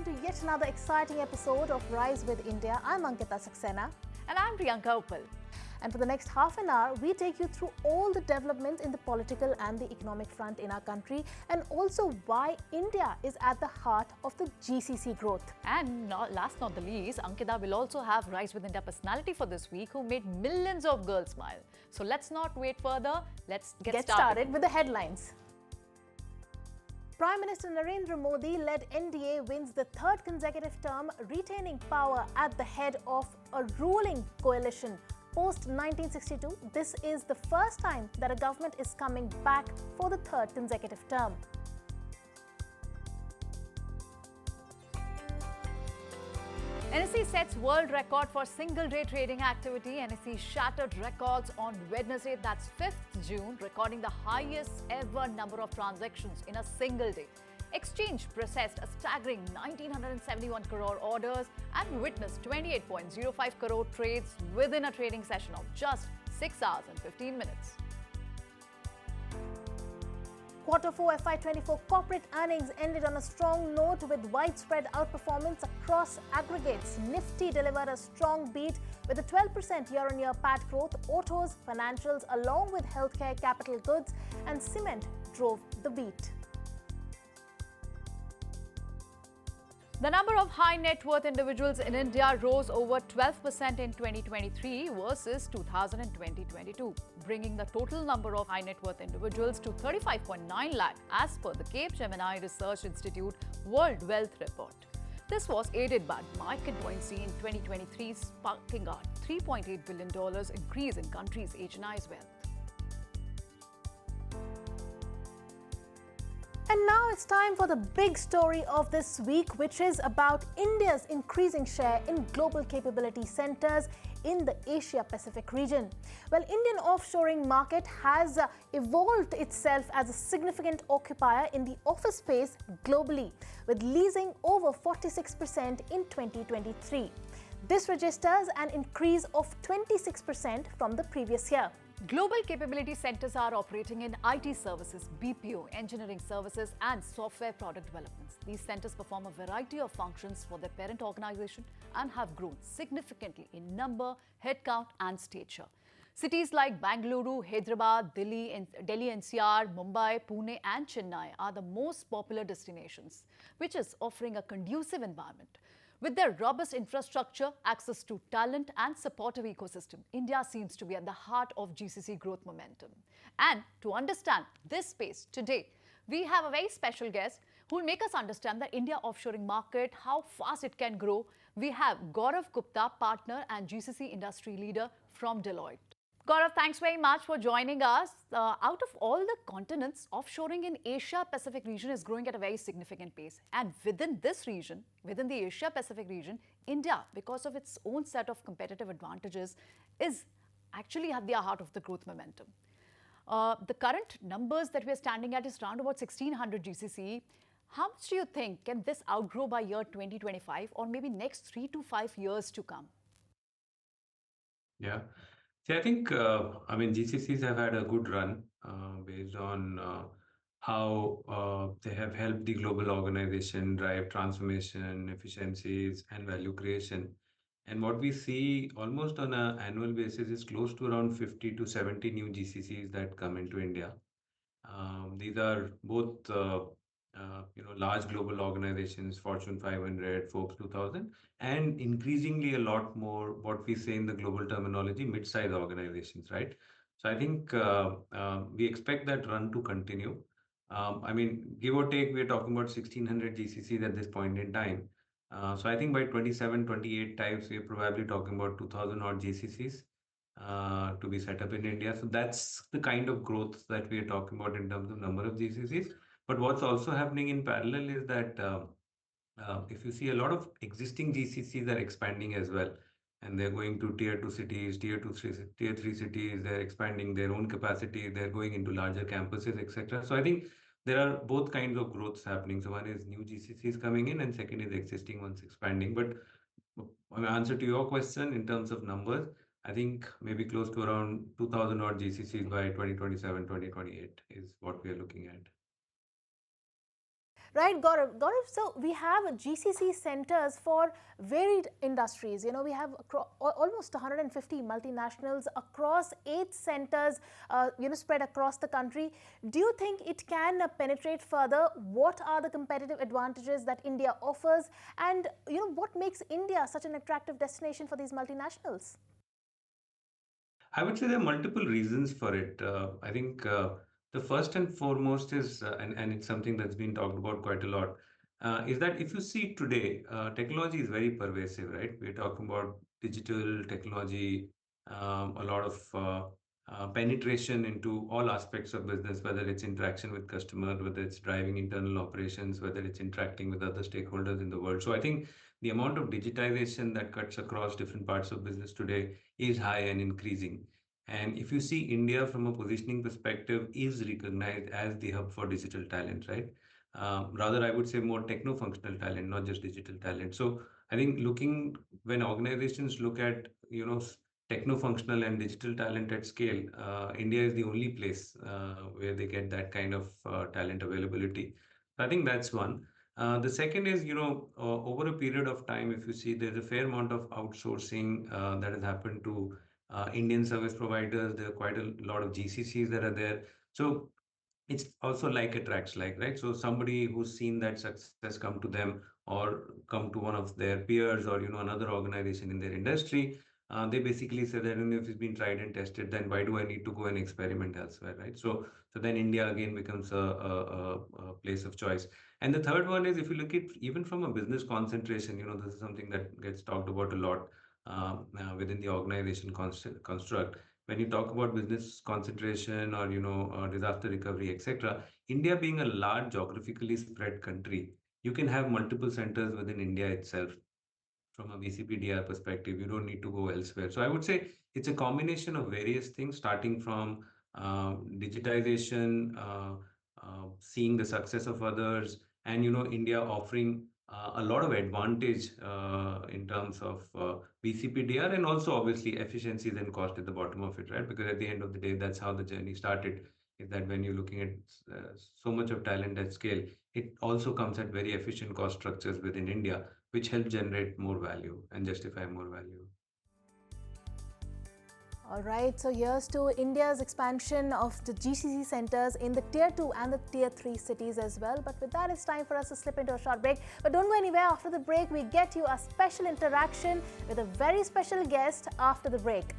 welcome to yet another exciting episode of Rise with India. I'm Ankita Saxena. And I'm Priyanka Uppal. And for the next half an hour, we take you through all the developments in the political and the economic front in our country, and also why India is at the heart of the GCC growth. And last not the least, Ankita will also have Rise with India personality for this week who made millions of girls smile. So let's not wait further. Let's get started with the headlines. Prime Minister Narendra Modi led NDA wins the third consecutive term, retaining power at the head of a ruling coalition. Post 1962, this is the first time that a government is coming back for the third consecutive term. NSE sets world record for single-day trading activity. NSE shattered records on Wednesday, that's 5th June, recording the highest ever number of transactions in a single day. Exchange processed a staggering 1,971 crore orders and witnessed 28.05 crore trades within a trading session of just 6 hours and 15 minutes. Q4 FY24 corporate earnings ended on a strong note with widespread outperformance across aggregates. Nifty delivered a strong beat with a 12% year-on-year PAT growth. Autos, financials, along with healthcare, capital goods and cement drove the beat. The number of high net worth individuals in India rose over 12% in 2023 versus 2022, bringing the total number of high net worth individuals to 35.9 lakh as per the Capgemini Research Institute World Wealth Report. This was aided by market buoyancy in 2023, sparking a $3.8 billion increase in country's HNI's wealth. And now it's time for the big story of this week, which is about India's increasing share in global capability centers in the Asia-Pacific region. Well, Indian offshoring market has evolved itself as a significant occupier in the office space globally, with leasing over 46% in 2023. This registers an increase of 26% from the previous year. Global capability centers are operating in IT services, BPO, engineering services, and software product developments. These centers perform a variety of functions for their parent organization and have grown significantly in number, headcount, and stature. Cities like Bangalore, Hyderabad, Delhi NCR, Mumbai, Pune, and Chennai are the most popular destinations, which is offering a conducive environment. With their robust infrastructure, access to talent and supportive ecosystem, India seems to be at the heart of GCC growth momentum. And to understand this space today, we have a very special guest who will make us understand the India offshoring market, how fast it can grow. We have Gaurav Gupta, partner and GCC Industry Leader from Deloitte. Gaurav, thanks very much for joining us. Out of all the continents, offshoring in Asia-Pacific region is growing at a very significant pace. And within this region, within the Asia-Pacific region, India, because of its own set of competitive advantages, is actually at the heart of the growth momentum. The current numbers that we are standing at is around about 1,600 GCC. How much do you think can this outgrow by year 2025 or maybe next 3 to 5 years to come? Yeah. See, I think, GCCs have had a good run based on how they have helped the global organization drive transformation, efficiencies, and value creation. And what we see almost on an annual basis is close to around 50 to 70 new GCCs that come into India. These are both large global organizations, Fortune 500, Forbes 2000, and increasingly a lot more what we say in the global terminology, mid-size organizations, right? So I think we expect that run to continue. Give or take, we're talking about 1,600 GCCs at this point in time. So I think by 27, 28 times, we're probably talking about 2,000 odd GCCs to be set up in India. So that's the kind of growth that we are talking about in terms of number of GCCs. But what's also happening in parallel is that if you see a lot of existing GCCs are expanding as well, and they're going to tier 2 cities, tier 3 cities, they're expanding their own capacity, they're going into larger campuses, etc. So I think there are both kinds of growths happening. So one is new GCCs coming in and second is existing ones expanding. But my answer to your question in terms of numbers, I think maybe close to around 2,000 odd GCCs by 2027, 2028 is what we are looking at. Right, Gaurav. Gaurav, so we have GCC centers for varied industries. We have almost 150 multinationals across 8 centers, spread across the country. Do you think it can penetrate further? What are the competitive advantages that India offers? And, what makes India such an attractive destination for these multinationals? I would say there are multiple reasons for it. I think the first and foremost is, and it's something that's been talked about quite a lot, is that if you see today, technology is very pervasive, right? We're talking about digital technology, a lot of penetration into all aspects of business, whether it's interaction with customer, whether it's driving internal operations, whether it's interacting with other stakeholders in the world. So I think the amount of digitization that cuts across different parts of business today is high and increasing. And if you see India from a positioning perspective is recognized as the hub for digital talent, right? Rather, I would say more techno-functional talent, not just digital talent. So I think when organizations look at, techno-functional and digital talent at scale, India is the only place where they get that kind of talent availability. I think that's one. The second is, over a period of time, if you see, there's a fair amount of outsourcing that has happened to Indian service providers. There are quite a lot of GCCs that are there. So it's also like attracts like, right? So somebody who's seen that success come to them or come to one of their peers or, another organization in their industry, they basically say that if it's been tried and tested, then why do I need to go and experiment elsewhere, right? So then India again becomes a place of choice. And the third one is if you look at even from a business concentration, this is something that gets talked about a lot within the organization construct. When you talk about business concentration or disaster recovery, etc., India being a large geographically spread country, you can have multiple centers within India itself. From a VCPDR perspective, you don't need to go elsewhere. So I would say it's a combination of various things, starting from digitization, seeing the success of others, and India offering a lot of advantage in terms of VCPDR, and also obviously efficiencies and cost at the bottom of it, right? Because at the end of the day, that's how the journey started. Is that when you're looking at so much of talent at scale, it also comes at very efficient cost structures within India, which help generate more value and justify more value. All right, so here's to India's expansion of the GCC centers in the Tier 2 and the Tier 3 cities as well. But with that, it's time for us to slip into a short break. But don't go anywhere. After the break, we get you a special interaction with a very special guest after the break.